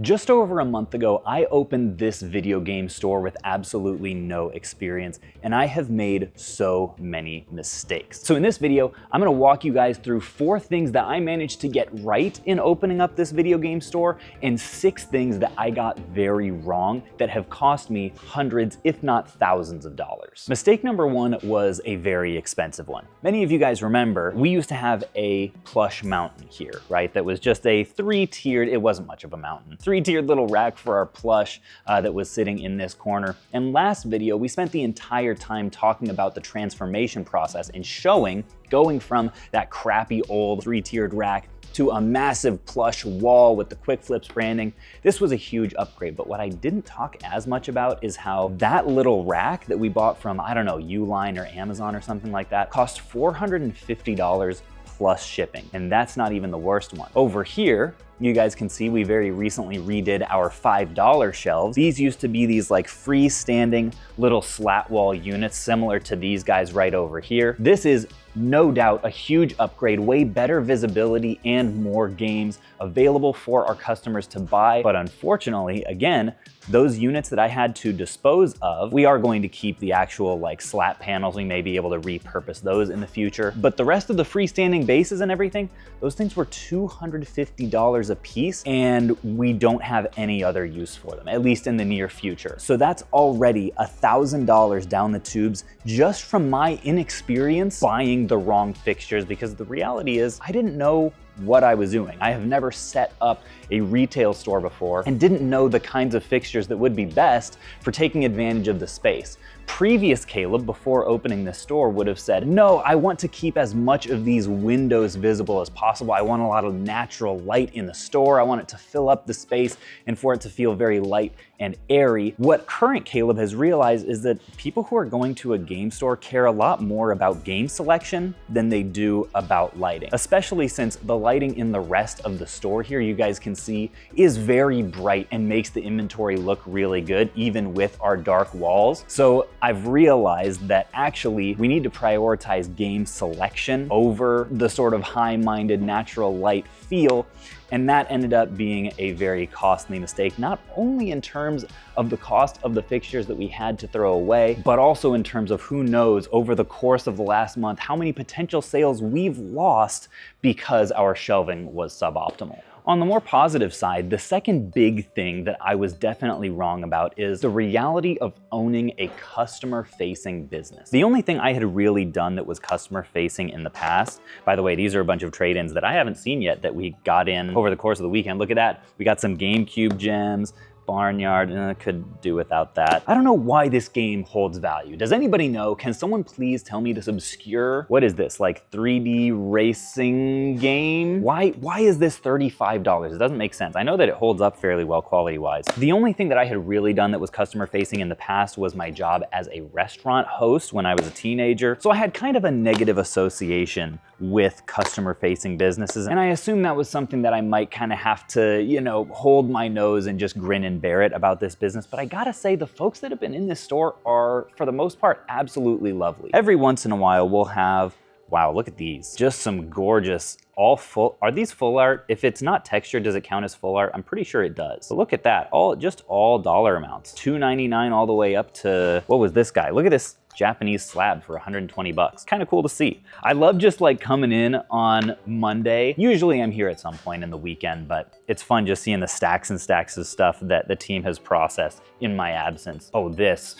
Just over a month ago, I opened this video game store with absolutely no experience, and I have made so many mistakes. So in this video, I'm gonna walk you guys through 4 things that I managed to get right in opening up this video game store, and 6 things that I got very wrong that have cost me hundreds, if not thousands of dollars. Mistake number 1 was a very expensive one. Many of you guys remember, we used to have a plush mountain here, right? That was just a 3-tiered, it wasn't much of a mountain, 3-tiered little rack for our plush that was sitting in this corner. And last video, we spent the entire time talking about the transformation process and showing going from that crappy old 3-tiered rack to a massive plush wall with the quick flips branding. This was a huge upgrade, but what I didn't talk as much about is how that little rack that we bought from, I don't know, Uline or Amazon or something like that, cost $450 plus shipping. And that's not even the worst one. Over here, you guys can see we very recently redid our $5 shelves. These used to be these like freestanding little slat wall units similar to these guys right over here. This is no doubt a huge upgrade, way better visibility and more games available for our customers to buy. But unfortunately, again, those units that I had to dispose of, we are going to keep the actual like slat panels. We may be able to repurpose those in the future. But the rest of the freestanding bases and everything, those things were $250 a piece, and we don't have any other use for them, at least in the near future. So that's already $1,000 down the tubes just from my inexperience buying the wrong fixtures, because the reality is I didn't know what I was doing. I have never set up a retail store before and didn't know the kinds of fixtures that would be best for taking advantage of the space. Previous Caleb, before opening this store, would have said, no, I want to keep as much of these windows visible as possible. I want a lot of natural light in the store. I want it to fill up the space and for it to feel very light and airy. What current Caleb has realized is that people who are going to a game store care a lot more about game selection than they do about lighting, especially since the lighting in the rest of the store here, you guys can see, is very bright and makes the inventory look really good, even with our dark walls. So I've realized that actually we need to prioritize game selection over the sort of high-minded natural light feel. And that ended up being a very costly mistake, not only in terms of the cost of the fixtures that we had to throw away, but also in terms of who knows over the course of the last month how many potential sales we've lost because our shelving was suboptimal. On the more positive side, the second big thing that I was definitely wrong about is the reality of owning a customer-facing business. The only thing I had really done that was customer-facing in the past, by the way, these are a bunch of trade-ins that I haven't seen yet that we got in over the course of the weekend. Look at that. We got some GameCube gems, Barnyard, could do without that. I don't know why this game holds value. Does anybody know? Can someone please tell me this obscure, what is this, like 3D racing game? Why is this $35? It doesn't make sense. I know that it holds up fairly well quality-wise. The only thing that I had really done that was customer-facing in the past was my job as a restaurant host when I was a teenager. So I had kind of a negative association with customer-facing businesses, and I assume that was something that I might kind of have to, you know, hold my nose and just grin and bear it about this business. But I gotta say, the folks that have been in this store are, for the most part, absolutely lovely. Every once in a while, we'll have, wow, look at these. Just some gorgeous, all full, are these full art? If it's not textured, does it count as full art? I'm pretty sure it does. But look at that, just all dollar amounts. $2.99 all the way up to, what was this guy? Look at this Japanese slab for 120 bucks. Kind of cool to see. I love just like coming in on Monday. Usually I'm here at some point in the weekend, but it's fun just seeing the stacks and stacks of stuff that the team has processed in my absence. Oh, this,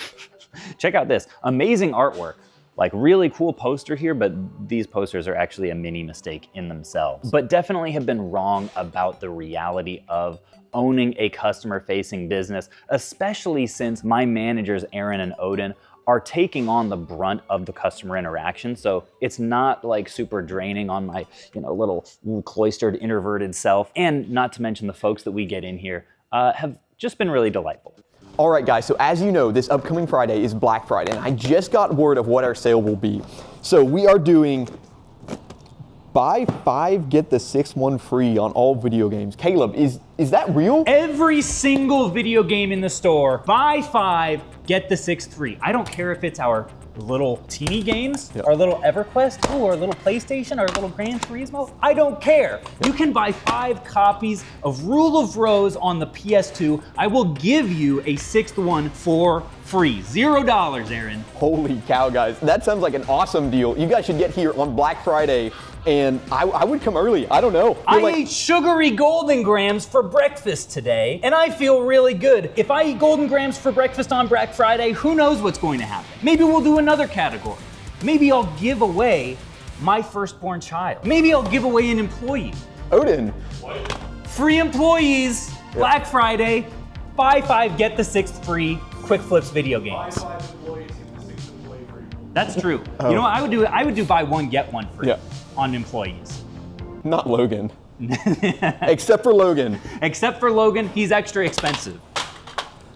check out this, amazing artwork. Like really cool poster here, but these posters are actually a mini mistake in themselves. But definitely have been wrong about the reality of owning a customer-facing business, especially since my managers, Aaron and Odin, are taking on the brunt of the customer interaction. So it's not like super draining on my, you know, little cloistered, introverted self. And not to mention the folks that we get in here have just been really delightful. All right, guys, so as you know, this upcoming Friday is Black Friday, and I just got word of what our sale will be. So we are doing buy 5, get the 6th one free on all video games. Caleb, is that real? Every single video game in the store, buy 5, get the 6th free. I don't care if it's our little teeny games, our little EverQuest, ooh, our little PlayStation, our little Gran Turismo. I don't care. You can buy 5 copies of Rule of Rose on the PS2. I will give you a 6th one for free. $0, Aaron. Holy cow, guys. That sounds like an awesome deal. You guys should get here on Black Friday, and I would come early. I don't know. I ate sugary Golden Grams for breakfast today, and I feel really good. If I eat Golden Grams for breakfast on Black Friday, who knows what's going to happen? Maybe we'll do another category. Maybe I'll give away my firstborn child. Maybe I'll give away an employee. Odin. What? Free employees, Black Friday, buy 5, get the 6th free, Quick Flips video games. Buy 5 employees, get the 6th employee free. That's true. You know what I would do? I would do buy 1, get 1 free on employees. Not Logan. Except for Logan. Except for Logan, he's extra expensive.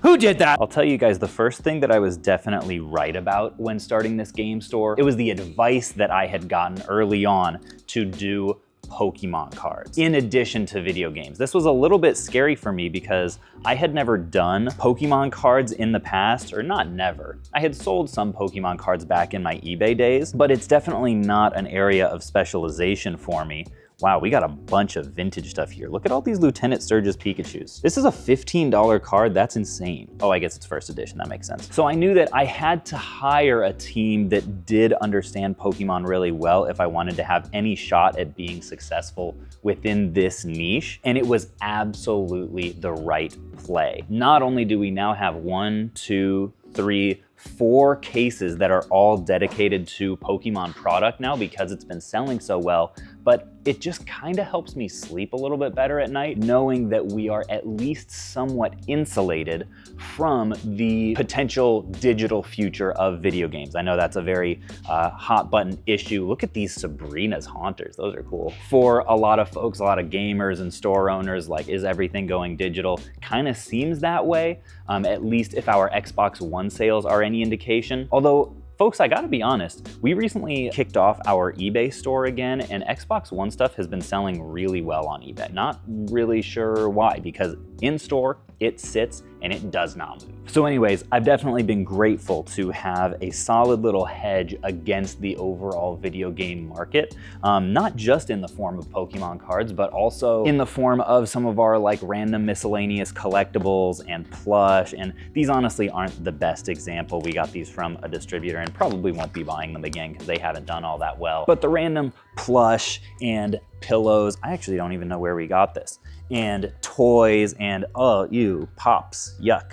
Who did that? I'll tell you guys, the first thing that I was definitely right about when starting this game store, it was the advice that I had gotten early on to do Pokemon cards in addition to video games. This was a little bit scary for me because I had never done Pokemon cards in the past, or not never. I had sold some Pokemon cards back in my eBay days, but it's definitely not an area of specialization for me. Wow, we got a bunch of vintage stuff here. Look at all these Lieutenant Surge's Pikachus. This is a $15 card, that's insane. Oh, I guess it's first edition, that makes sense. So I knew that I had to hire a team that did understand Pokemon really well if I wanted to have any shot at being successful within this niche, and it was absolutely the right play. Not only do we now have 1, 2, 3, 4 cases that are all dedicated to Pokemon product now because it's been selling so well, but it just kind of helps me sleep a little bit better at night knowing that we are at least somewhat insulated from the potential digital future of video games. I know that's a very hot button issue. Look at these Sabrina's Haunters, those are cool. For a lot of folks, a lot of gamers and store owners, like, is everything going digital? Kind of seems that way, at least if our Xbox One sales are any indication. Although, folks, I gotta be honest, we recently kicked off our eBay store again, and Xbox One stuff has been selling really well on eBay. Not really sure why, because in store, it sits and it does not move. So anyways, I've definitely been grateful to have a solid little hedge against the overall video game market, not just in the form of Pokemon cards, but also in the form of some of our like random miscellaneous collectibles and plush, and these honestly aren't the best example. We got these from a distributor and probably won't be buying them again because they haven't done all that well. But the random plush and pillows, I actually don't even know where we got this, and toys and, oh, ew, pops, yuck.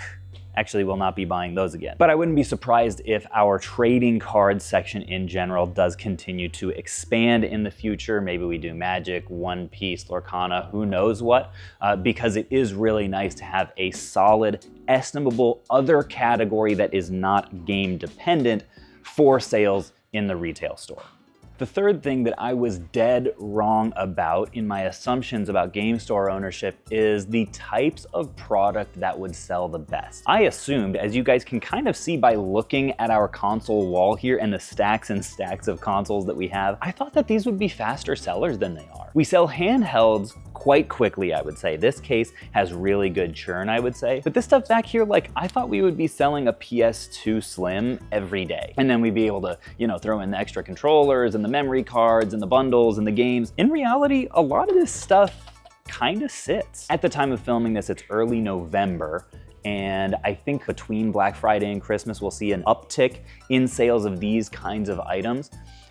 Actually will not be buying those again. But I wouldn't be surprised if our trading card section in general does continue to expand in the future. Maybe we do Magic, One Piece, Lorcana, who knows what, because it is really nice to have a solid, estimable other category that is not game dependent for sales in the retail store. The third thing that I was dead wrong about in my assumptions about game store ownership is the types of product that would sell the best. I assumed, as you guys can kind of see by looking at our console wall here and the stacks and stacks of consoles that we have, I thought that these would be faster sellers than they are. We sell handhelds quite quickly, I would say. This case has really good churn, I would say. But this stuff back here, like, I thought we would be selling a PS2 Slim every day. And then we'd be able to, you know, throw in the extra controllers and the memory cards and the bundles and the games. In reality, a lot of this stuff kind of sits. At the time of filming this, it's early November, and I think between Black Friday and Christmas, we'll see an uptick in sales of these kinds of items.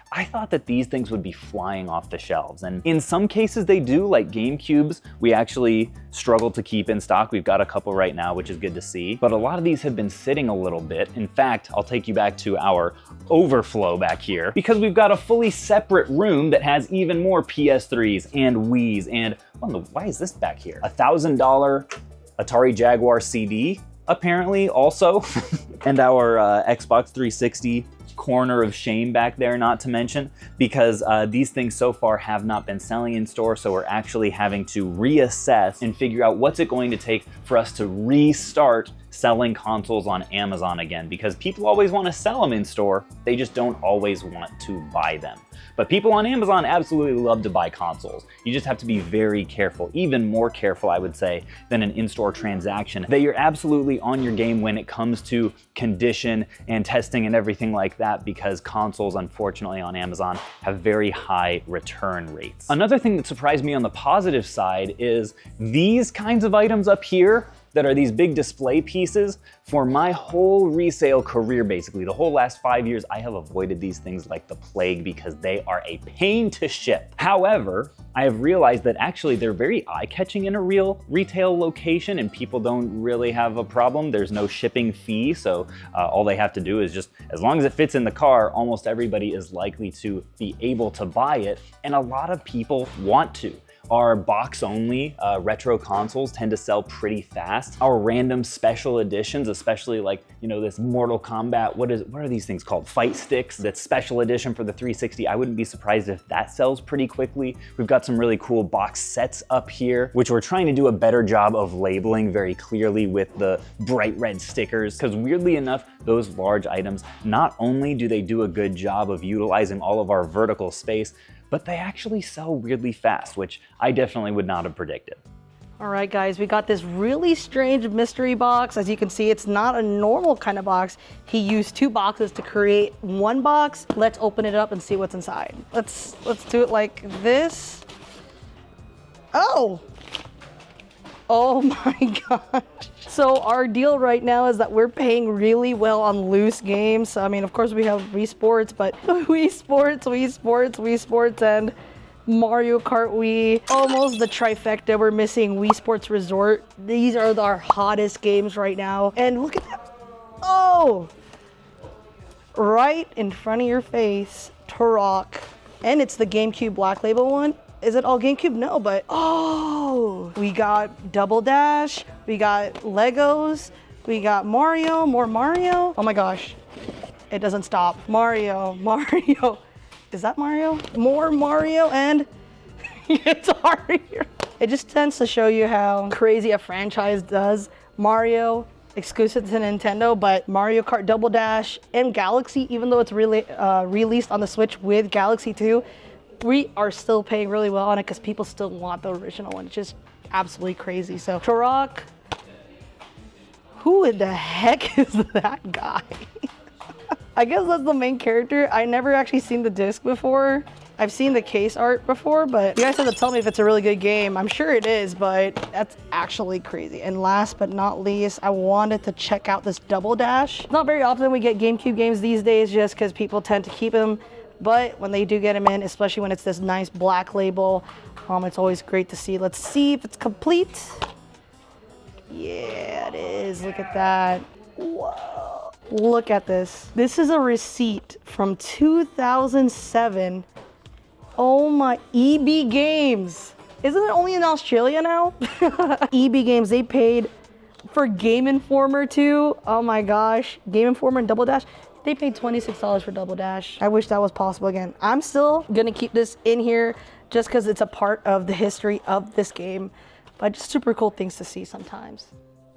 I thought that these things would be flying off the shelves, and in some cases they do, like GameCubes, we actually struggle to keep in stock. We've got a couple right now, which is good to see, but a lot of these have been sitting a little bit. In fact, I'll take you back to our overflow back here, because we've got a fully separate room that has even more PS3s and Wiis, and why is this back here? $1,000 Atari Jaguar CD, apparently, also, and our Xbox 360 corner of shame back there, not to mention, because these things so far have not been selling in store, so we're actually having to reassess and figure out what's it going to take for us to restart selling consoles on Amazon again, because people always want to sell them in store, they just don't always want to buy them. But people on Amazon absolutely love to buy consoles. You just have to be very careful, even more careful, I would say, than an in-store transaction, that you're absolutely on your game when it comes to condition and testing and everything like that, because consoles, unfortunately, on Amazon have very high return rates. Another thing that surprised me on the positive side is these kinds of items up here that are these big display pieces. For my whole resale career, basically the whole last 5 years, I have avoided these things like the plague because they are a pain to ship. However, I have realized that actually they're very eye-catching in a real retail location and people don't really have a problem. There's no shipping fee, so all they have to do is just, as long as it fits in the car, almost everybody is likely to be able to buy it, and a lot of people want to. Our box-only retro consoles tend to sell pretty fast. Our random special editions, especially like, you know, this Mortal Kombat, what are these things called? Fight sticks, that's special edition for the 360. I wouldn't be surprised if that sells pretty quickly. We've got some really cool box sets up here, which we're trying to do a better job of labeling very clearly with the bright red stickers, because weirdly enough, those large items, not only do they do a good job of utilizing all of our vertical space, but they actually sell weirdly fast, which I definitely would not have predicted. All right, guys, we got this really strange mystery box. As you can see, it's not a normal kind of box. He used 2 boxes to create 1 box. Let's open it up and see what's inside. Let's do it like this. Oh my gosh. So our deal right now is that we're paying really well on loose games. I mean, of course we have Wii Sports, but Wii Sports, and Mario Kart Wii. Almost the trifecta. We're missing Wii Sports Resort. These are our hottest games right now. And look at that. Oh! Right in front of your face, Turok. And it's the GameCube Black Label one. Is it all GameCube? No, but oh, we got Double Dash, we got Legos, we got Mario, more Mario. Oh my gosh, it doesn't stop. Mario. Is that Mario? More Mario, and it's Mario. It just tends to show you how crazy a franchise does. Mario, exclusive to Nintendo, but Mario Kart Double Dash and Galaxy, even though it's really released on the Switch with Galaxy 2, we are still paying really well on it because people still want the original one. It's just absolutely crazy. So Turok, who in the heck is that guy? I guess that's the main character. I never actually seen the disc before. I've seen the case art before, but you guys have to tell me if it's a really good game. I'm sure it is, but that's actually crazy. And last but not least, I wanted to check out this Double Dash. Not very often we get GameCube games these days just because people tend to keep them. But when they do get them in, especially when it's this nice black label, it's always great to see. Let's see if it's complete. Yeah, it is. Look at that. Whoa. Look at this. This is a receipt from 2007. Oh my, EB Games. Isn't it only in Australia now? EB Games, they paid for Game Informer too. Oh my gosh. Game Informer and Double Dash. They paid $26 for Double Dash. I wish that was possible again. I'm still gonna keep this in here just because it's a part of the history of this game, but just super cool things to see sometimes.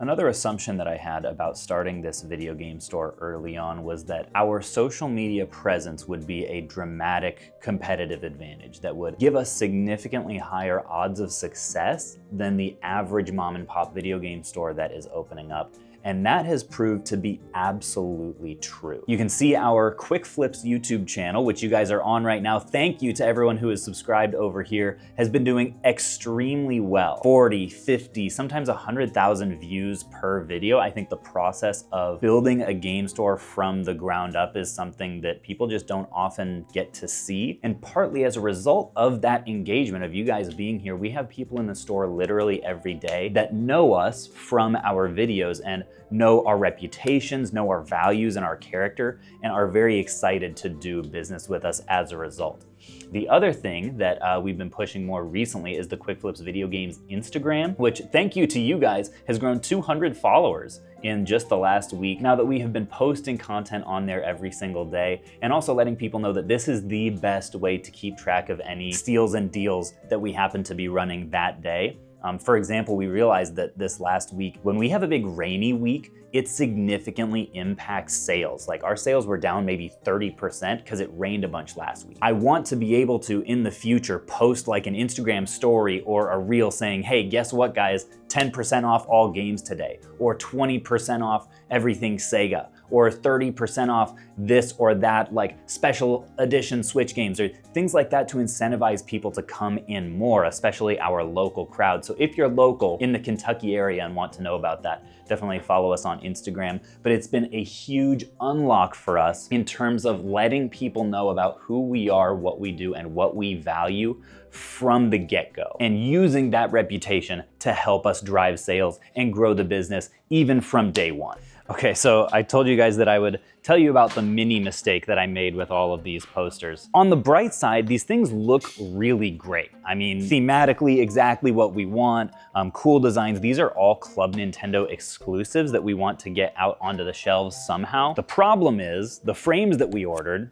Another assumption that I had about starting this video game store early on was that our social media presence would be a dramatic competitive advantage that would give us significantly higher odds of success than the average mom and pop video game store that is opening up. And that has proved to be absolutely true. You can see our Quick Flips YouTube channel, which you guys are on right now. Thank you to everyone who is subscribed over here, has been doing extremely well. 40, 50, sometimes 100,000 views per video. I think the process of building a game store from the ground up is something that people just don't often get to see. And partly as a result of that engagement of you guys being here, we have people in the store literally every day that know us from our videos and know our reputations, know our values and our character, and are very excited to do business with us as a result. The other thing that we've been pushing more recently is the Quick Flips Video Games Instagram, which, thank you to you guys, has grown 200 followers in just the last week. Now that we have been posting content on there every single day, and also letting people know that this is the best way to keep track of any steals and deals that we happen to be running that day. For example, we realized that this last week, when we have a big rainy week, it significantly impacts sales. Like our sales were down maybe 30% because it rained a bunch last week. I want to be able to, in the future, post like an Instagram story or a reel saying, hey, guess what guys, 10% off all games today, or 20% off everything Sega, or 30% off this or that, like special edition Switch games, or things like that to incentivize people to come in more, especially our local crowd. So if you're local in the Kentucky area and want to know about that, definitely follow us on Instagram. But it's been a huge unlock for us in terms of letting people know about who we are, what we do, and what we value from the get-go, and using that reputation to help us drive sales and grow the business even from day one. Okay, so I told you guys that I would tell you about the mini mistake that I made with all of these posters. On the bright side, these things look really great. I mean, thematically exactly what we want, cool designs. These are all Club Nintendo exclusives that we want to get out onto the shelves somehow. The problem is the frames that we ordered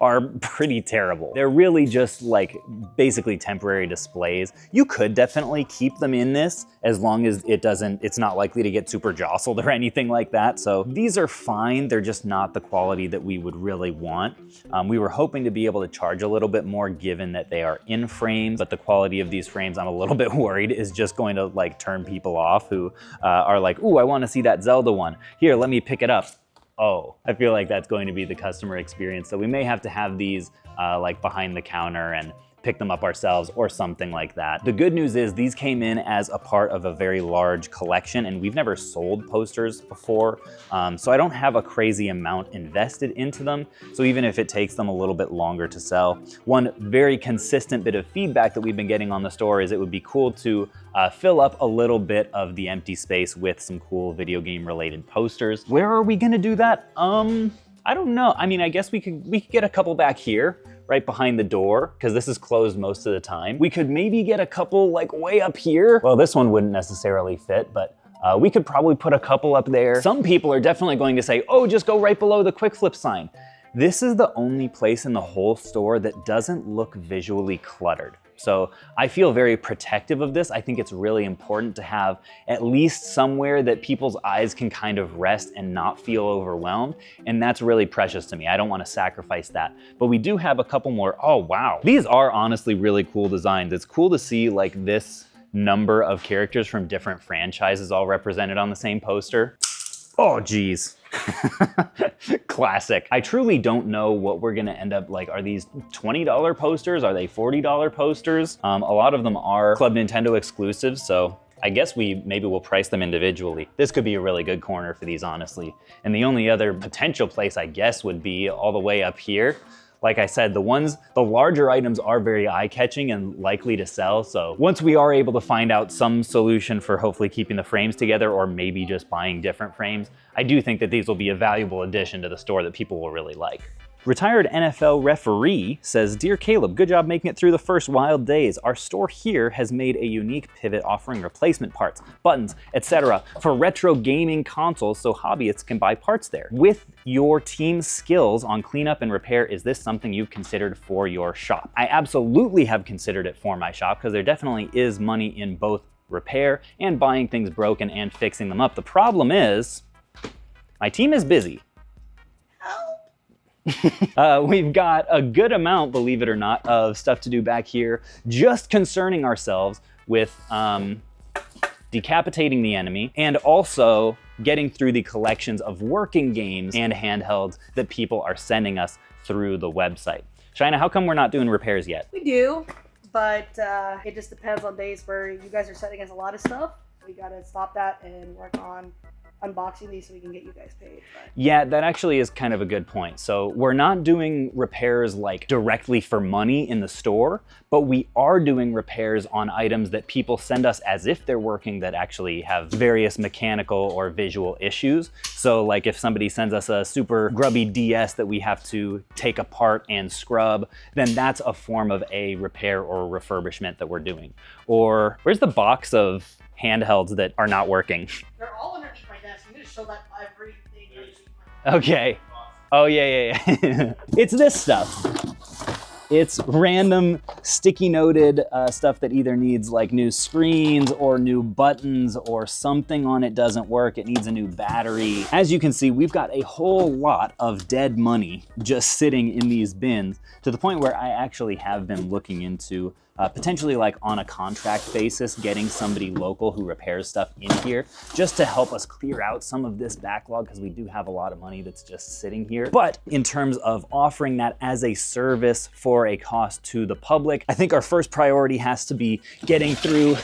are pretty terrible. They're really just like basically temporary displays. You could definitely keep them in this as long as it's not likely to get super jostled or anything like that. So these are fine. They're just not the quality that we would really want. We were hoping to be able to charge a little bit more given that they are in frames, but the quality of these frames, I'm a little bit worried, is just going to like turn people off who are like, ooh, I want to see that Zelda one. Here, let me pick it up. Oh, I feel like that's going to be the customer experience. So we may have to have these like behind the counter and pick them up ourselves or something like that. The good news is these came in as a part of a very large collection, and we've never sold posters before. So I don't have a crazy amount invested into them. So even if it takes them a little bit longer to sell, one very consistent bit of feedback that we've been getting on the store is it would be cool to fill up a little bit of the empty space with some cool video game related posters. Where are we gonna do that? I don't know. I mean, I guess we could get a couple back here, right behind the door, because this is closed most of the time. We could maybe get a couple like way up here. Well, this one wouldn't necessarily fit, but we could probably put a couple up there. Some people are definitely going to say, oh, just go right below the quick flip sign. This is the only place in the whole store that doesn't look visually cluttered. So I feel very protective of this. I think it's really important to have at least somewhere that people's eyes can kind of rest and not feel overwhelmed. And that's really precious to me. I don't want to sacrifice that. But we do have a couple more. Oh, wow. These are honestly really cool designs. It's cool to see like this number of characters from different franchises all represented on the same poster. Oh, geez. Classic. I truly don't know what we're gonna end up like. Are these $20 posters? Are they $40 posters? A lot of them are Club Nintendo exclusives, so I guess maybe we'll price them individually. This could be a really good corner for these, honestly. And the only other potential place, I guess, would be all the way up here. Like I said, the larger items are very eye-catching and likely to sell. So once we are able to find out some solution for hopefully keeping the frames together, or maybe just buying different frames, I do think that these will be a valuable addition to the store that people will really like. Retired NFL referee says, Dear Caleb, good job making it through the first wild days. Our store here has made a unique pivot offering replacement parts, buttons, etc. for retro gaming consoles so hobbyists can buy parts there. With your team's skills on cleanup and repair, is this something you've considered for your shop? I absolutely have considered it for my shop because there definitely is money in both repair and buying things broken and fixing them up. The problem is my team is busy. We've got a good amount, believe it or not, of stuff to do back here, just concerning ourselves with decapitating the enemy and also getting through the collections of working games and handhelds that people are sending us through the website. Shina, how come we're not doing repairs yet? We do, but it just depends on days where you guys are sending us a lot of stuff. We gotta stop that and work on unboxing these so we can get you guys paid. But. Yeah, that actually is kind of a good point. So we're not doing repairs like directly for money in the store, but we are doing repairs on items that people send us as if they're working that actually have various mechanical or visual issues. So like if somebody sends us a super grubby DS that we have to take apart and scrub, then that's a form of a repair or refurbishment that we're doing. Or where's the box of handhelds that are not working? They're all underneath my desk. I'm gonna show that everything. Okay. Oh yeah. It's this stuff. It's random sticky noted stuff that either needs like new screens or new buttons, or something on it doesn't work, it needs a new battery. As you can see, we've got a whole lot of dead money just sitting in these bins, to the point where I actually have been looking into potentially, like on a contract basis, getting somebody local who repairs stuff in here just to help us clear out some of this backlog, because we do have a lot of money that's just sitting here. But in terms of offering that as a service for a cost to the public, I think our first priority has to be getting through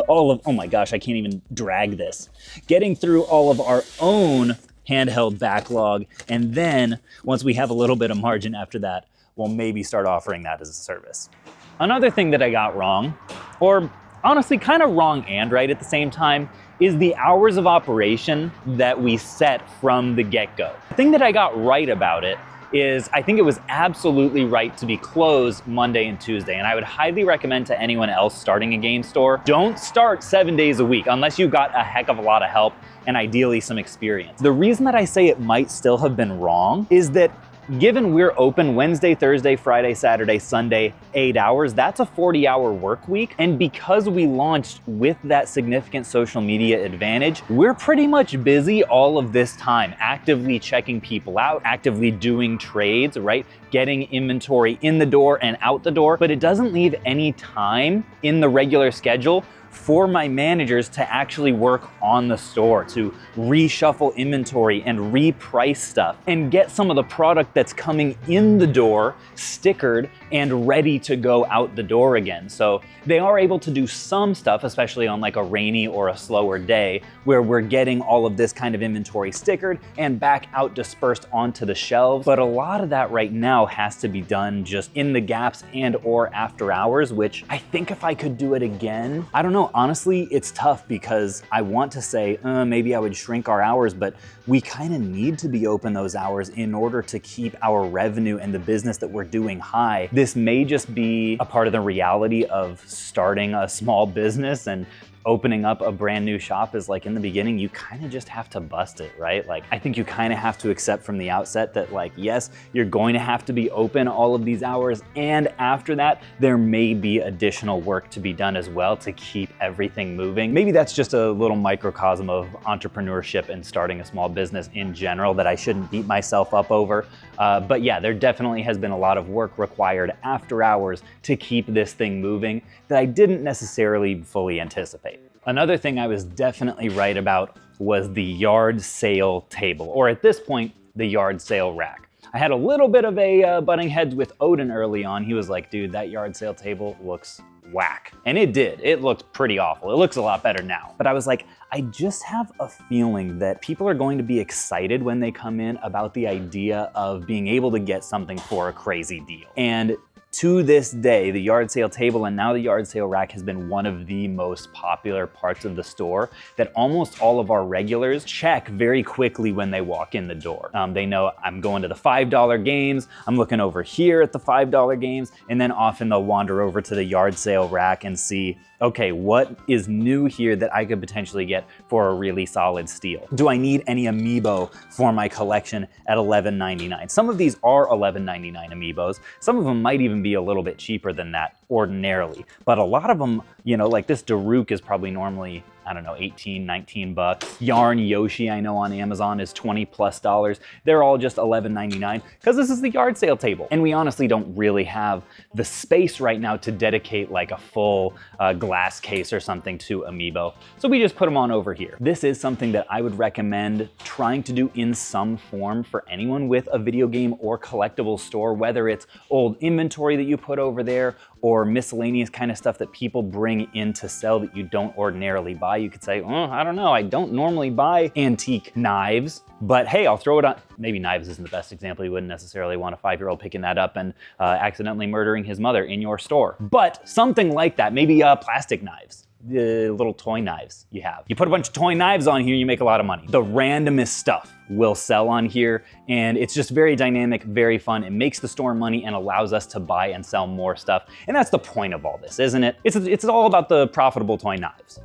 oh my gosh, I can't even drag this. Getting through all of our own handheld backlog, and then once we have a little bit of margin after that, we'll maybe start offering that as a service. Another thing that I got wrong, or honestly kind of wrong and right at the same time, is the hours of operation that we set from the get-go. The thing that I got right about it is I think it was absolutely right to be closed Monday and Tuesday, and I would highly recommend to anyone else starting a game store, don't start 7 days a week unless you've got a heck of a lot of help and ideally some experience. The reason that I say it might still have been wrong is that given we're open Wednesday, Thursday, Friday, Saturday, Sunday, 8 hours, that's a 40-hour work week. And because we launched with that significant social media advantage, we're pretty much busy all of this time, actively checking people out, actively doing trades, right? Getting inventory in the door and out the door, but it doesn't leave any time in the regular schedule for my managers to actually work on the store, to reshuffle inventory and reprice stuff and get some of the product that's coming in the door stickered and ready to go out the door again. So they are able to do some stuff, especially on like a rainy or a slower day, where we're getting all of this kind of inventory stickered and back out dispersed onto the shelves. But a lot of that right now has to be done just in the gaps and or after hours, which I think if I could do it again, I don't know, honestly, it's tough because I want to say, maybe I would shrink our hours, but we kind of need to be open those hours in order to keep our revenue and the business that we're doing high. This may just be a part of the reality of starting a small business, and opening up a brand new shop is like, in the beginning, you kind of just have to bust it, right? Like, I think you kind of have to accept from the outset that like, yes, you're going to have to be open all of these hours. And after that, there may be additional work to be done as well to keep everything moving. Maybe that's just a little microcosm of entrepreneurship and starting a small business in general that I shouldn't beat myself up over. But yeah, there definitely has been a lot of work required after hours to keep this thing moving that I didn't necessarily fully anticipate. Another thing I was definitely right about was the yard sale table, or at this point, the yard sale rack. I had a little bit of a butting heads with Odin early on. He was like, dude, that yard sale table looks whack. And it did. It looked pretty awful. It looks a lot better now. But I was like, I just have a feeling that people are going to be excited when they come in about the idea of being able to get something for a crazy deal. And to this day, the yard sale table and now the yard sale rack has been one of the most popular parts of the store that almost all of our regulars check very quickly when they walk in the door. They know I'm going to the $5 games, I'm looking over here at the $5 games, and then often they'll wander over to the yard sale rack and see, okay, what is new here that I could potentially get for a really solid steal? Do I need any amiibo for my collection at $11.99? Some of these are $11.99 amiibos. Some of them might even be a little bit cheaper than that ordinarily. But a lot of them, you know, like this Daruk is probably normally, I don't know, 18, 19 bucks. Yarn Yoshi, I know on Amazon is $20+. They're all just $11.99 because this is the yard sale table. And we honestly don't really have the space right now to dedicate like a full glass case or something to Amiibo. So we just put them on over here. This is something that I would recommend trying to do in some form for anyone with a video game or collectible store, whether it's old inventory that you put over there or miscellaneous kind of stuff that people bring in to sell that you don't ordinarily buy. You could say, oh, I don't know, I don't normally buy antique knives, but hey, I'll throw it on. Maybe knives isn't the best example. You wouldn't necessarily want a 5-year-old picking that up and accidentally murdering his mother in your store. But something like that, maybe plastic knives. The little toy knives you have. You put a bunch of toy knives on here, you make a lot of money. The randomest stuff will sell on here, and it's just very dynamic, very fun. It makes the store money and allows us to buy and sell more stuff. And that's the point of all this, isn't it? It's all about the profitable toy knives.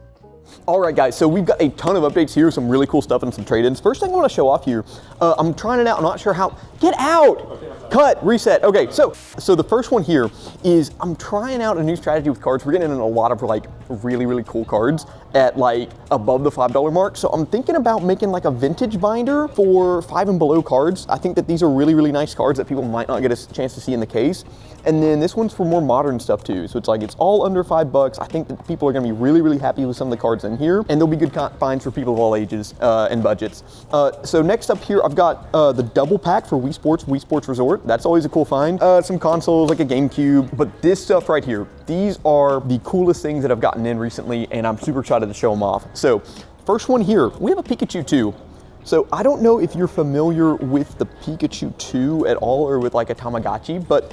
All right, guys, so we've got a ton of updates here, some really cool stuff and some trade-ins. First thing I want to show off here, I'm trying it out. I'm not sure how. Get out! Cut, reset. Okay, so the first one here is I'm trying out a new strategy with cards. We're getting in a lot of like really, really cool cards at like above the $5 mark. So I'm thinking about making like a vintage binder for 5 and below cards. I think that these are really, really nice cards that people might not get a chance to see in the case. And then this one's for more modern stuff too. So it's like, it's all under $5. I think that people are gonna be really, really happy with some of the cards in here, and they'll be good finds for people of all ages and budgets. So next up here, I've got the double pack for Wii Sports Resort. That's always a cool find. Some consoles like a GameCube, but this stuff right here, these are the coolest things that I've gotten in recently, and I'm super excited to show them off. So first one here, we have a Pikachu 2. So I don't know if you're familiar with the Pikachu 2 at all, or with like a Tamagotchi, but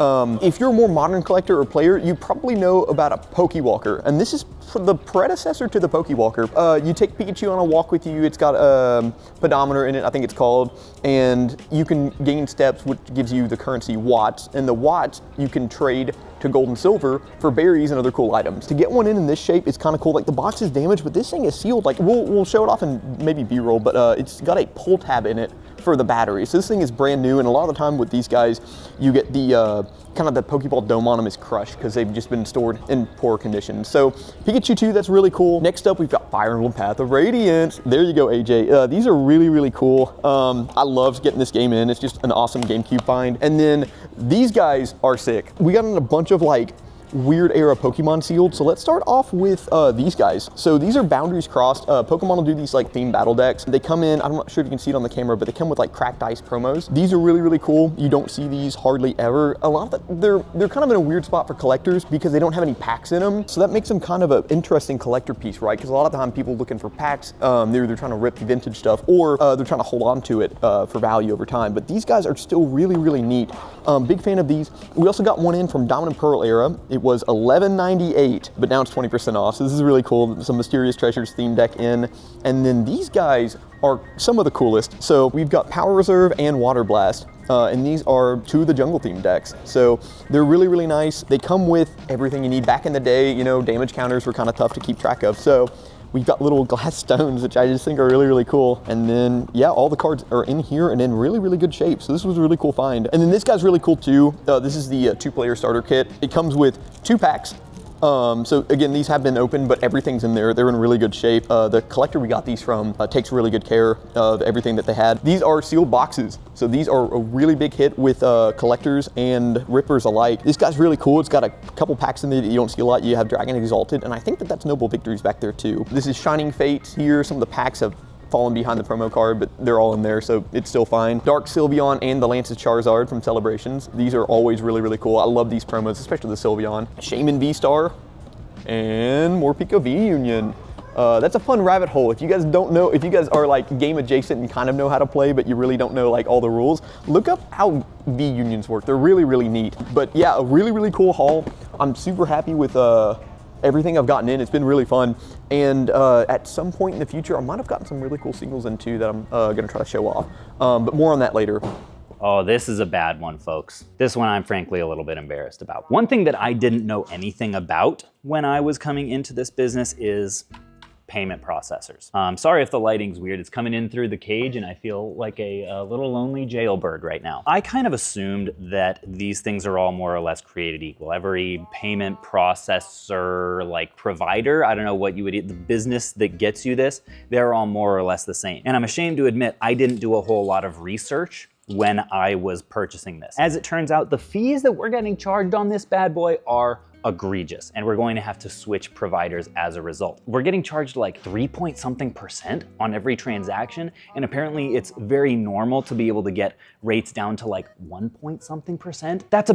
if you're a more modern collector or player, you probably know about a Pokewalker. And this is the predecessor to the Pokewalker. You take Pikachu on a walk with you. It's got a pedometer in it, I think it's called, and you can gain steps, which gives you the currency watts, and the watts you can trade to gold and silver for berries and other cool items. To get one in this shape is kind of cool. Like the box is damaged, but this thing is sealed. Like we'll show it off in maybe B-roll, but it's got a pull tab in it for the battery. So this thing is brand new, and a lot of the time with these guys, you get the kind of the Pokeball dome on them is crushed because they've just been stored in poor condition. So Pikachu 2, that's really cool. Next up, we've got Fire Emblem Path of Radiance. There you go, AJ. These are really, really cool. I loved getting this game in. It's just an awesome GameCube find. And then these guys are sick. We got in a bunch of like weird era Pokemon sealed. So let's start off with these guys. So these are boundaries crossed. Pokemon will do these like themed battle decks. They come in, I'm not sure if you can see it on the camera, but they come with like cracked ice promos. These are really, really cool. You don't see these hardly ever. A lot of they're kind of in a weird spot for collectors because they don't have any packs in them. So that makes them kind of an interesting collector piece, right? Because a lot of the time people looking for packs, they're either trying to rip the vintage stuff or they're trying to hold on to it for value over time. But these guys are still really, really neat. Big fan of these. We also got one in from Diamond and Pearl era. It was $11.98, but now it's 20% off. So this is really cool. Some Mysterious Treasures theme deck in. And then these guys are some of the coolest. So we've got Power Reserve and Water Blast. And these are 2 of the jungle theme decks. So they're really, really nice. They come with everything you need. Back in the day, you know, damage counters were kind of tough to keep track of. So we've got little glass stones, which I just think are really, really cool. And then, yeah, all the cards are in here and in really, really good shape. So this was a really cool find. And then this guy's really cool too. This is the 2-player starter kit. It comes with 2 packs. So again, these have been opened, but everything's in there. They're in really good shape. The collector we got these from takes really good care of everything that they had. These are sealed boxes. So these are a really big hit with collectors and rippers alike. This guy's really cool. It's got a couple packs in there that you don't see a lot. You have Dragon Exalted, and I think that that's Noble Victories back there too. This is Shining Fates here. Some of the packs have fallen behind the promo card, but they're all in there, so it's still fine. Dark Sylveon and the Lance's Charizard from Celebrations. These are always really, really cool. I love these promos, especially the Sylveon. Shaman V-Star and more Pico V Union. That's a fun rabbit hole. If you guys don't know, if you guys are like game adjacent and kind of know how to play, but you really don't know like all the rules, look up how V Unions work. They're really, really neat. But yeah, a really, really cool haul. I'm super happy with everything I've gotten in. It's been really fun. And at some point in the future, I might have gotten some really cool singles in too that I'm gonna try to show off. But more on that later. Oh, this is a bad one, folks. This one I'm frankly a little bit embarrassed about. One thing that I didn't know anything about when I was coming into this business is payment processors. Sorry if the lighting's weird. It's coming in through the cage and I feel like a little lonely jailbird right now. I kind of assumed that these things are all more or less created equal. Every payment processor, like provider, I don't know what you would, the business that gets you this, they're all more or less the same. And I'm ashamed to admit, I didn't do a whole lot of research when I was purchasing this. As it turns out, the fees that we're getting charged on this bad boy are egregious, and we're going to have to switch providers as a result. We're getting charged like 3-point-something% on every transaction, and apparently it's very normal to be able to get rates down to like 1-point-something%. That's a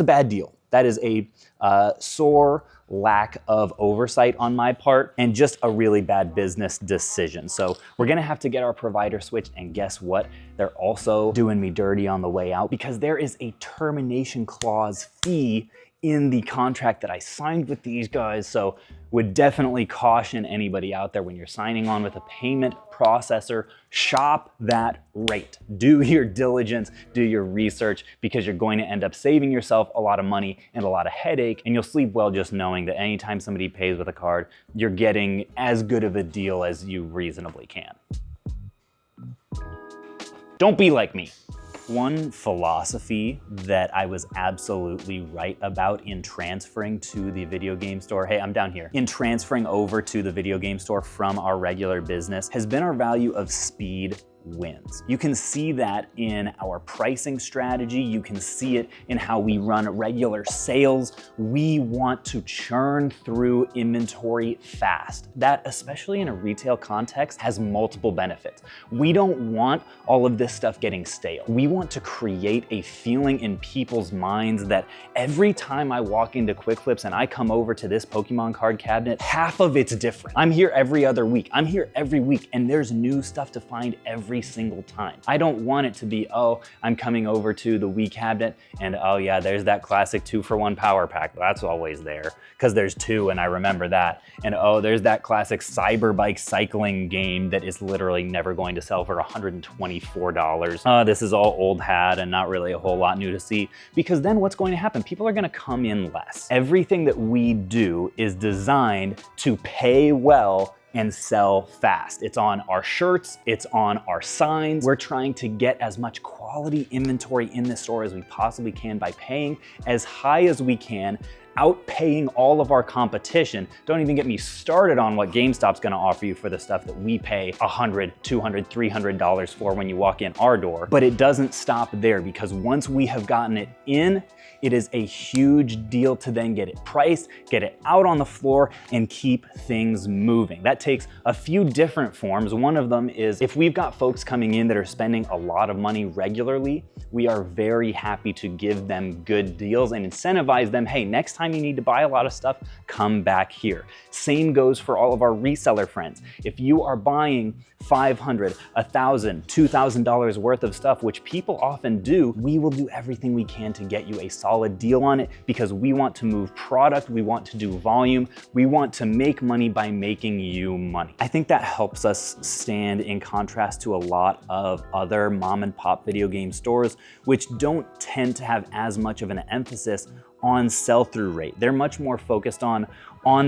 bad deal. That is a sore lack of oversight on my part and just a really bad business decision. So we're gonna have to get our provider switched, and guess what? They're also doing me dirty on the way out because there is a termination clause fee in the contract that I signed with these guys. So Would definitely caution anybody out there when you're signing on with a payment processor, shop that rate. Do your diligence, do your research, because you're going to end up saving yourself a lot of money and a lot of headache, and you'll sleep well just knowing that anytime somebody pays with a card, you're getting as good of a deal as you reasonably can. Don't be like me. One philosophy that I was absolutely right about in transferring to the video game store, hey, I'm down here, in transferring over to the video game store from our regular business has been our value of speed wins. You can see that in our pricing strategy. You can see it in how we run regular sales. We want to churn through inventory fast. That, especially in a retail context, has multiple benefits. We don't want all of this stuff getting stale. We want to create a feeling in people's minds that every time I walk into Quick Flips and I come over to this Pokemon card cabinet, half of it's different. I'm here every other week. I'm here every week, and there's new stuff to find every single time. I don't want it to be, oh, I'm coming over to the Wii cabinet and oh yeah, there's that classic 2-for-1 power pack. That's always there because there's 2 and I remember that. And oh, there's that classic cyber bike cycling game that is literally never going to sell for $124. This is all old hat and not really a whole lot new to see, because then what's going to happen? People are going to come in less. Everything that we do is designed to pay well and sell fast. It's on our shirts, it's on our signs. We're trying to get as much quality inventory in the store as we possibly can by paying as high as we can, outpaying all of our competition. Don't even get me started on what GameStop's gonna offer you for the stuff that we pay $100, $200, $300 for when you walk in our door. But it doesn't stop there, because once we have gotten it in, it is a huge deal to then get it priced, get it out on the floor, and keep things moving. That takes a few different forms. One of them is if we've got folks coming in that are spending a lot of money regularly, we are very happy to give them good deals and incentivize them. Hey, next time you need to buy a lot of stuff, come back here. Same goes for all of our reseller friends. If you are buying $500, $1,000, $2,000 worth of stuff, which people often do, we will do everything we can to get you a solid deal on it, because we want to move product, we want to do volume, we want to make money by making you money. I think that helps us stand in contrast to a lot of other mom and pop video game stores, which don't tend to have as much of an emphasis on sell-through rate. They're much more focused on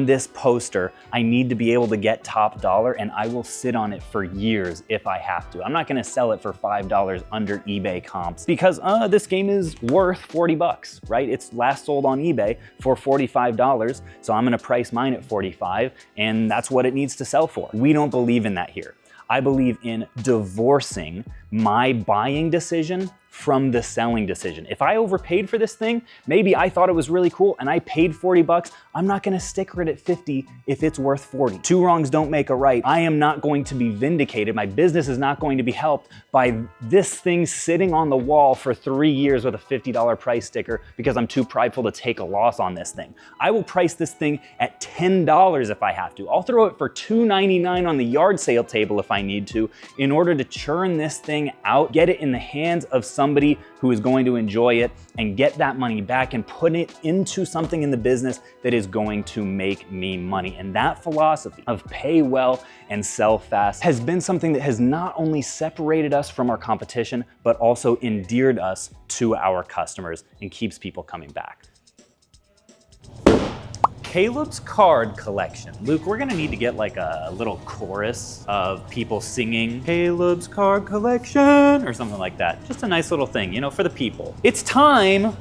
this poster, I need to be able to get top dollar, and I will sit on it for years if I have to. I'm not gonna sell it for $5 under eBay comps because this game is worth 40 bucks, right? It's last sold on eBay for $45, so I'm gonna price mine at 45, and that's what it needs to sell for. We don't believe in that here. I believe in divorcing my buying decision from the selling decision. If I overpaid for this thing, maybe I thought it was really cool and I paid 40 bucks, I'm not gonna sticker it at 50 if it's worth 40. Two wrongs don't make a right. I am not going to be vindicated. My business is not going to be helped by this thing sitting on the wall for 3 years with a $50 price sticker because I'm too prideful to take a loss on this thing. I will price this thing at $10 if I have to. I'll throw it for $2.99 on the yard sale table if I need to, in order to churn this thing out, get it in the hands of somebody who is going to enjoy it, and get that money back and put it into something in the business that is going to make me money. And that philosophy of pay well and sell fast has been something that has not only separated us from our competition, but also endeared us to our customers and keeps people coming back. Caleb's card collection. Luke, we're gonna need to get like a little chorus of people singing Caleb's card collection or something like that. Just a nice little thing, you know, for the people. It's time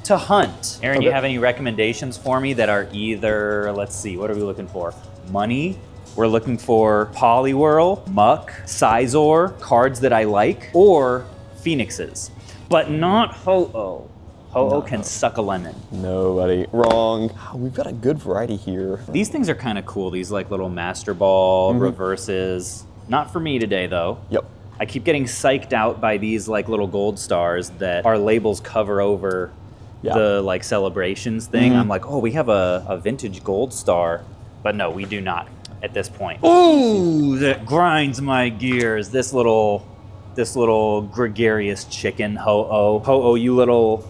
to hunt. Aaron, Okay. you have any recommendations for me that are either, let's see, what are we looking for? Money. We're looking for Poliwhirl, Muck, Sizor, cards that I like, or Phoenixes, but not Ho-Oh. Ho-Oh can suck a lemon. No, buddy, wrong. We've got a good variety here. These things are kind of cool. These like little Master Ball reverses. Not for me today though. Yep. I keep getting psyched out by these like little gold stars that our labels cover over the like celebrations thing. I'm like, oh, we have a vintage gold star, but no, we do not at this point. Ooh, that grinds my gears. This little gregarious chicken, Ho-Oh. Ho-Oh, you little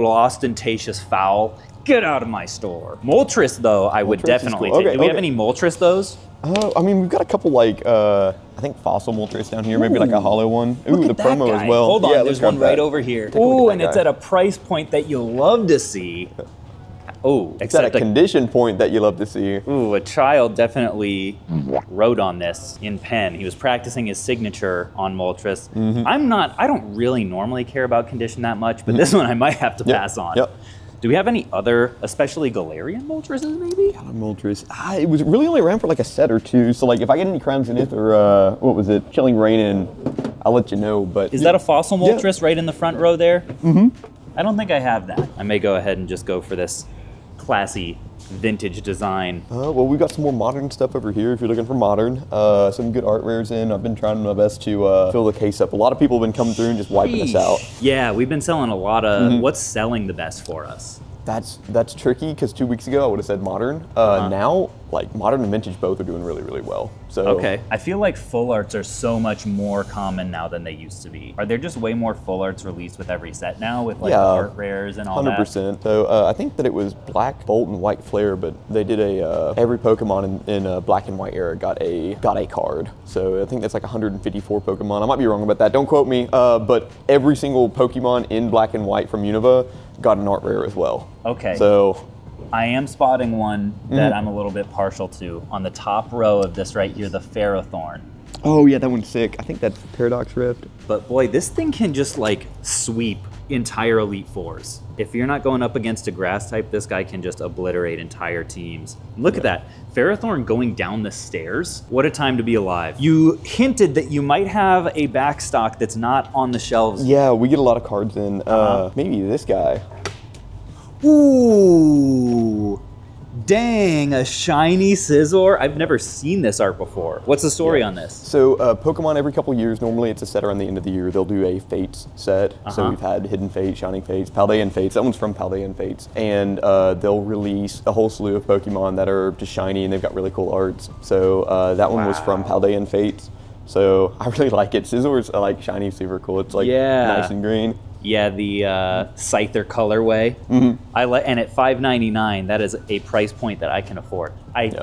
ostentatious fowl. Get out of my store. Moltres, though, I would Moltres is definitely cool. take. Okay, Do we have okay. any Moltres, those? I mean, we've got a couple like, I think fossil Moltres down here, maybe like a hollow one. Ooh, Look the at that promo guy. as well. Hold on, Yeah, there's let's grab one right that. over here. Take a look Ooh, at and that it's guy. at a price point that you'll love to see. Oh, It's at a except condition point that you love to see. ooh, a child definitely wrote on this in pen. He was practicing his signature on Moltres. I don't really normally care about condition that much, but this one I might have to pass on. Yep. Do we have any other, especially Galarian Moltres maybe? Moltres. It was really only around for like a set or two. So like if I get any Crown Zenith or what was it, Chilling Rain, I'll let you know. But Is that a fossil Moltres right in the front row there? I don't think I have that. I may go ahead and just go for this classy vintage design. well, we've got some more modern stuff over here if you're looking for modern. Some good art rares in. I've been trying my best to fill the case up. A lot of people have been coming through and just wiping us out. Yeah, we've been selling a lot of, what's selling the best for us? That's tricky because 2 weeks ago I would have said modern. Now, like modern and vintage both are doing really, really well. So Okay, I feel like full arts are so much more common now than they used to be. Are there just way more full arts released with every set now with like the art rares and all 100%. So I think that it was Black Bolt and White Flare, but they did a every Pokemon in Black and White era got a card. So I think that's like 154 Pokemon. I might be wrong about that. Don't quote me. But every single Pokemon in Black and White from Unova got an art rare as well. Okay. So I am spotting one that I'm a little bit partial to. On the top row of this right here, the Ferrothorn. oh yeah, that one's sick. I think that's Paradox Rift. But boy, this thing can just like sweep entire Elite Fours. If you're not going up against a grass type, this guy can just obliterate entire teams. Look at that. Ferrothorn going down the stairs. What a time to be alive. You hinted that you might have a backstock that's not on the shelves. Yeah, we get a lot of cards in. Maybe this guy. Ooh, dang, a shiny Scizor. I've never seen this art before. What's the story on this? So Pokemon every couple years, normally it's a set around the end of the year, they'll do a Fates set. So we've had Hidden Fates, Shining Fates, Paldean Fates. That one's from Paldean Fates. And they'll release a whole slew of Pokemon that are just shiny and they've got really cool arts. So that one was from Paldean Fates. So I really like it. Scizor's like shiny, super cool. It's like nice and green. Yeah, the Scyther colorway. And at $5.99, that is a price point that I can afford.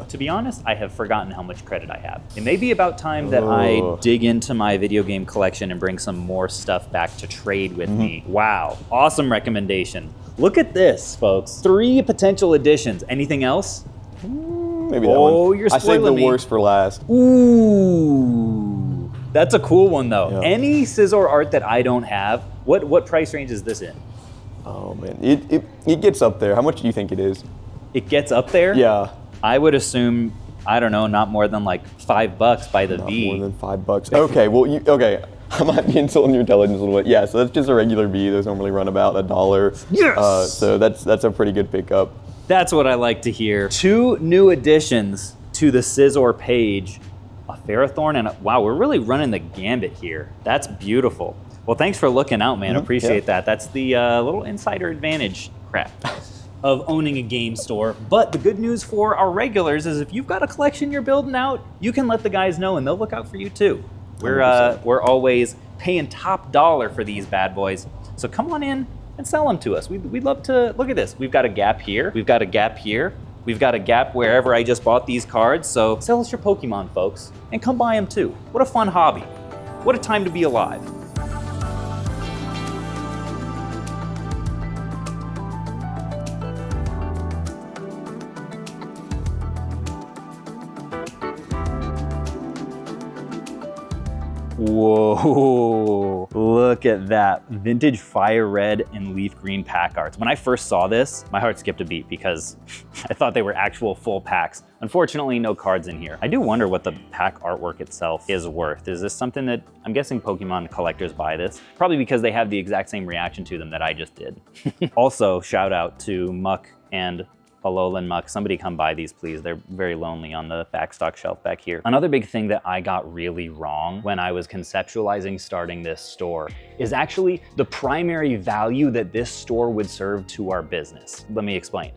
To be honest, I have forgotten how much credit I have. It may be about time that I dig into my video game collection and bring some more stuff back to trade with me. Wow, awesome recommendation. Look at this, folks. 3 potential additions. Anything else? Maybe that one. Oh, you're I saved spoiling the me. worst for last. Ooh, that's a cool one though. Yeah. Any Scizor art that I don't have, what price range is this in? Oh man, it gets up there. How much do you think it is? It gets up there? Yeah. I would assume, I don't know, not more than like $5 by the Not V. more than $5. Okay, well, okay. I might be insulting your intelligence a little bit. Yeah, so that's just a regular V. Those normally run about $1. Yes! So that's a pretty good pickup. That's what I like to hear. 2 new additions to the Scizor page. A Ferrothorn and wow, we're really running the gambit here. That's beautiful. Well, thanks for looking out, man. Appreciate that. That's the little insider advantage crap of owning a game store. But the good news for our regulars is if you've got a collection you're building out, you can let the guys know and they'll look out for you too. We're always paying top dollar for these bad boys. So come on in and sell them to us. We'd love to. Look at this. We've got a gap here. We've got a gap here. We've got a gap wherever I just bought these cards. So sell us your Pokemon, folks, and come buy them too. What a fun hobby. What a time to be alive. Whoa, look at that. Vintage fire red and leaf green pack arts. When I first saw this, my heart skipped a beat because I thought they were actual full packs. Unfortunately, no cards in here. I do wonder what the pack artwork itself is worth. Is this something that, I'm guessing Pokemon collectors buy this? Probably because they have the exact same reaction to them that I just did. Also, shout out to Muck and Alolan Muck. Somebody come buy these, please. They're very lonely on the backstock shelf back here. Another big thing that I got really wrong when I was conceptualizing starting this store is actually the primary value that this store would serve to our business. Let me explain.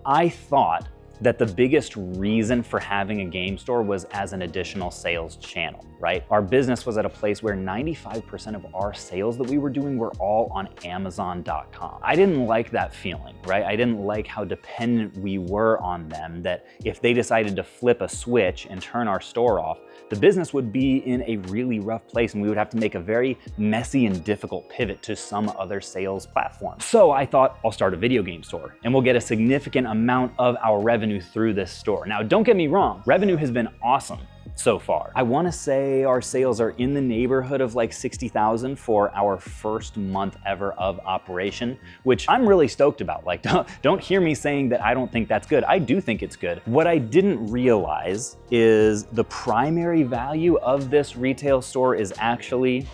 I thought that the biggest reason for having a game store was as an additional sales channel. right? Our business was at a place where 95% of our sales that we were doing were all on Amazon.com. I didn't like that feeling, right? I didn't like how dependent we were on them, that if they decided to flip a switch and turn our store off, the business would be in a really rough place and we would have to make a very messy and difficult pivot to some other sales platform. So I thought I'll start a video game store and we'll get a significant amount of our revenue through this store. Now, don't get me wrong, revenue has been awesome so far. I want to say our sales are in the neighborhood of like 60,000 for our first month ever of operation, which I'm really stoked about. Like, don't hear me saying that I don't think that's good. I do think it's good. What I didn't realize is the primary value of this retail store is actually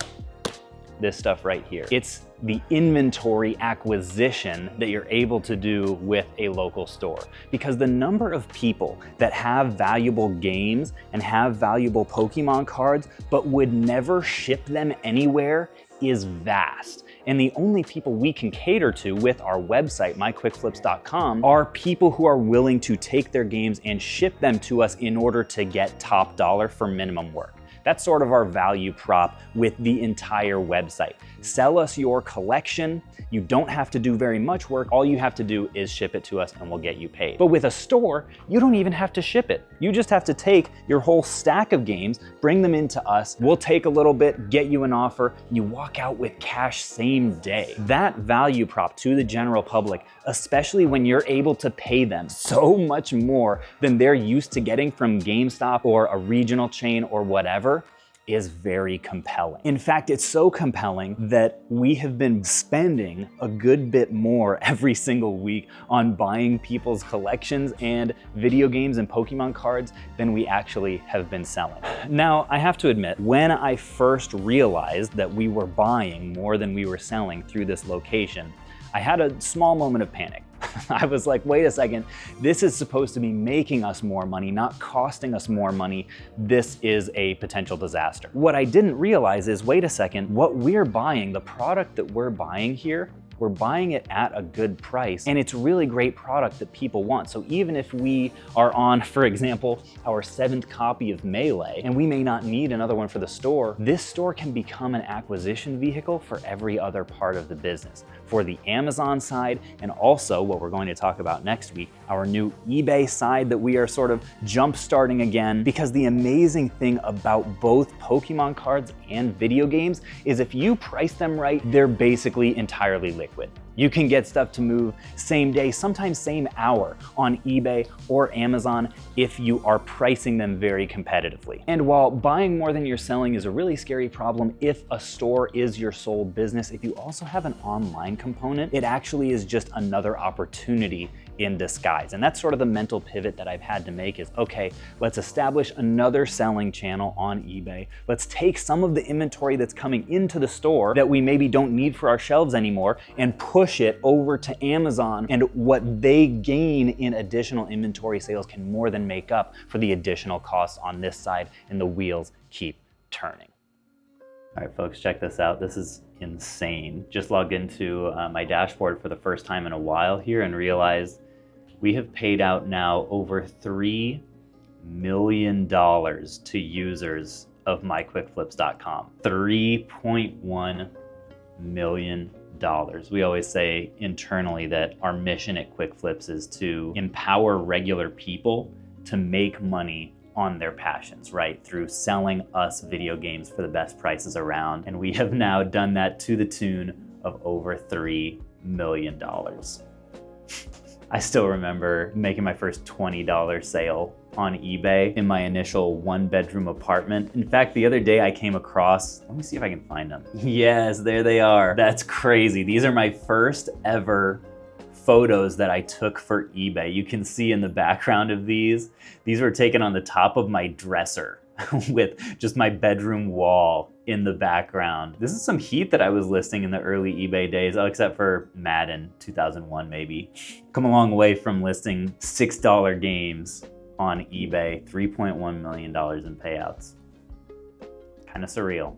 this stuff right here. It's the inventory acquisition that you're able to do with a local store. Because the number of people that have valuable games and have valuable Pokemon cards, but would never ship them anywhere is vast. And the only people we can cater to with our website, myquickflips.com, are people who are willing to take their games and ship them to us in order to get top dollar for minimum work. That's sort of our value prop with the entire website. Sell us your collection. You don't have to do very much work. All you have to do is ship it to us and we'll get you paid. But with a store, you don't even have to ship it. You just have to take your whole stack of games, bring them into us. We'll take a little bit, get you an offer. You walk out with cash same day. That value prop to the general public, especially when you're able to pay them so much more than they're used to getting from GameStop or a regional chain or whatever, is very compelling. In fact, it's so compelling that we have been spending a good bit more every single week on buying people's collections and video games and Pokemon cards than we actually have been selling. Now, I have to admit, when I first realized that we were buying more than we were selling through this location, I had a small moment of panic. I was like, wait a second, this is supposed to be making us more money, not costing us more money. This is a potential disaster. What I didn't realize is, wait a second, what we're buying, the product that we're buying here, we're buying it at a good price and it's really great product that people want. So even if we are on, for example, our 7th copy of Melee and we may not need another one for the store, this store can become an acquisition vehicle for every other part of the business. For the Amazon side, and also what we're going to talk about next week, our new eBay side that we are sort of jump starting again. Because the amazing thing about both Pokemon cards and video games is if you price them right, they're basically entirely liquid. You can get stuff to move same day, sometimes same hour on eBay or Amazon if you are pricing them very competitively. And while buying more than you're selling is a really scary problem if a store is your sole business, if you also have an online component, it actually is just another opportunity in disguise. And that's sort of the mental pivot that I've had to make is, okay, let's establish another selling channel on eBay. Let's take some of the inventory that's coming into the store that we maybe don't need for our shelves anymore and push it over to Amazon, and what they gain in additional inventory sales can more than make up for the additional costs on this side, and the wheels keep turning. All right, folks, check this out. This is insane. Just logged into my dashboard for the first time in a while here and realized we have paid out now over $3 million to users of myquickflips.com. $3.1 million. We always say internally that our mission at Quick Flips is to empower regular people to make money on their passions, right? Through selling us video games for the best prices around. And we have now done that to the tune of over $3 million. I still remember making my first $20 sale on eBay in my initial 1-bedroom apartment. In fact, the other day I came across, let me see if I can find them. Yes, there they are. That's crazy. These are my first ever photos that I took for eBay. You can see in the background of these were taken on the top of my dresser with just my bedroom wall in the background. This is some heat that I was listing in the early eBay days, except for Madden 2001 maybe. Come a long way from listing $6 games on eBay, $3.1 million in payouts. Kind of surreal.